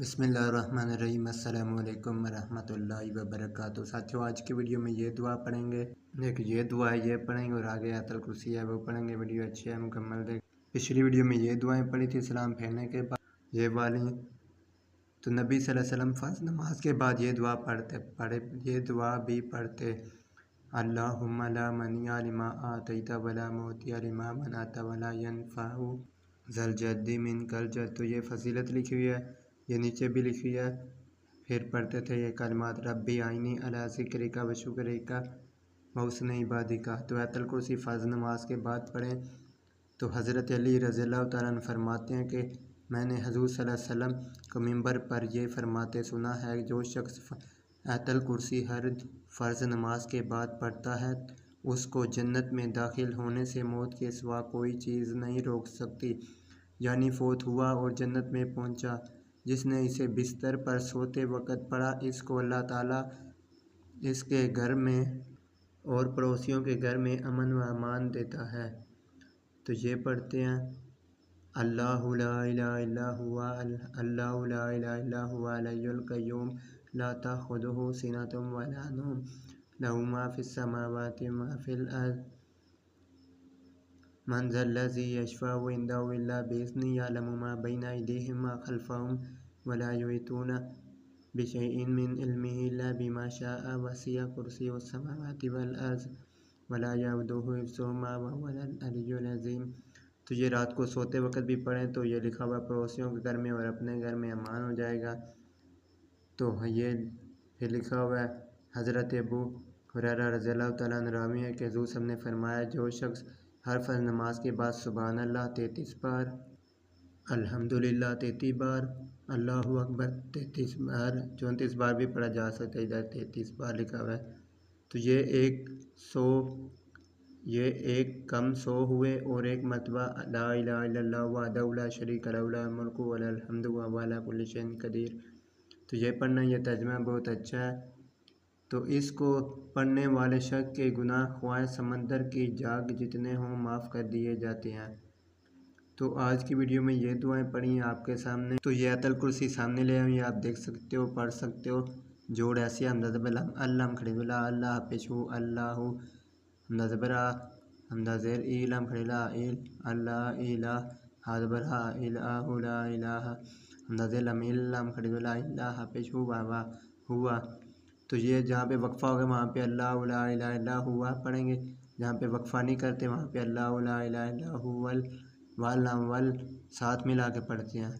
بسم اللہ الرحمن الرحیم۔ السلام علیکم ورحمۃ اللہ وبرکاتہ۔ ساتھیوں، آج کی ویڈیو میں یہ دعا پڑھیں گے، ایک یہ دعا ہے یہ پڑھیں گے اور آگے آیت الکرسی ہے وہ پڑھیں گے۔ ویڈیو اچھی ہے مکمل دیکھ۔ پچھلی ویڈیو میں یہ دعائیں پڑھی تھی سلام پھیرنے کے بعد، یہ والی تو نبی صلی اللہ علیہ وسلم فرض نماز کے بعد یہ دعا بھی پڑھتے۔ اللہم لا منیع لما اعطیت ولا معطی لما منعت ولا ینفع ذا الجد منک الجد۔ تو یہ فضیلت لکھی ہوئی ہے، یہ نیچے بھی لکھی ہے۔ پھر پڑھتے تھے یہ کلمات، ربی اعنی علی ذکرک و شکرک و حسن عبادتک۔ تو آیت الکرسی فرض نماز کے بعد پڑھیں۔ تو حضرت علی رضی اللہ تعالیٰ عنہ فرماتے ہیں کہ میں نے حضور صلی اللہ علیہ وسلم کو منبر پر یہ فرماتے سنا ہے، جو شخص آیت الکرسی ہر فرض نماز کے بعد پڑھتا ہے اس کو جنت میں داخل ہونے سے موت کے سوا کوئی چیز نہیں روک سکتی، یعنی فوت ہوا اور جنت میں پہنچا۔ جس نے اسے بستر پر سوتے وقت پڑھا، اس کو اللہ تعالیٰ اس کے گھر میں اور پڑوسیوں کے گھر میں امن و امان دیتا ہے۔ تو یہ پڑھتے ہیں، اللہ لا الہ الا هو اللہ لا الہ الا هو الحی القیوم لا تأخذہ سنۃ ولا نوم لہ ما فی السماوات وما فی الارض من ذا الذی یشفع عندہ الا بإذنہ یعلم ما بین ایدیہم وما خلفہم ولا یحیطون بشیء من علمہ الا بما شاء وسع کرسیہ السماوات والارض ولا یؤودہ حفظہما وہو العلی العظیم۔ تو یہ رات کو سوتے وقت بھی پڑھیں تو یہ لکھا ہوا پڑوسیوں کے گھر میں اور اپنے گھر میں امان ہو جائے گا۔ تو یہ پھر لکھا ہوا ہے، حضرت ابو ہریرہ رضی اللہ تعالیٰ عنہ راوی ہے کہ حضور صلی اللہ علیہ وسلم نے فرمایا، جو شخص ہر فرض نماز کے بعد سبحان اللہ 33 بار، الحمدللہ 33 بار، اللہ اکبر 33 بار، 34 بار بھی پڑھا جا سکتا ہے، ادھر 33 بار لکھا ہوا ہے، تو یہ ایک کم 100 ہوئے، اور ایک مرتبہ لا الہ الا اللہ وحدہ لا شریک لہ لہ الملک و لہ الحمد وہو علی کل شیء قدیر۔ تو یہ پڑھنا، یہ ترجمہ بہت اچھا ہے۔ تو اس کو پڑھنے والے شخص کے گناہ خواہ سمندر کی جھاگ جتنے ہوں معاف کر دیے جاتے ہیں۔ تو آج کی ویڈیو میں یہ دعائیں پڑھی ہیں آپ کے سامنے، تو یہ آیت الکرسی سامنے لے آئیں، آپ دیکھ سکتے ہو، پڑھ سکتے ہو۔ جوڑ ایسے حمزہ زبر اللہ کھڑی بلا اللہ پیش ہو اللہ حمزہ زبر حمزہ زیر لام کھڑی لا اللہ الہ زبر الہ لا الہ حمزہ زیر لام کھڑی بلا اللہ پیش ہوا۔ تو یہ جہاں پہ وقفہ ہوگا وہاں پہ اللہ لا الہ الا ہوا پڑھیں گے، جہاں پہ وقفہ نہیں کرتے وہاں پہ اللہ لا الہ الا ہوا ول ساتھ ملا کے پڑھتے ہیں۔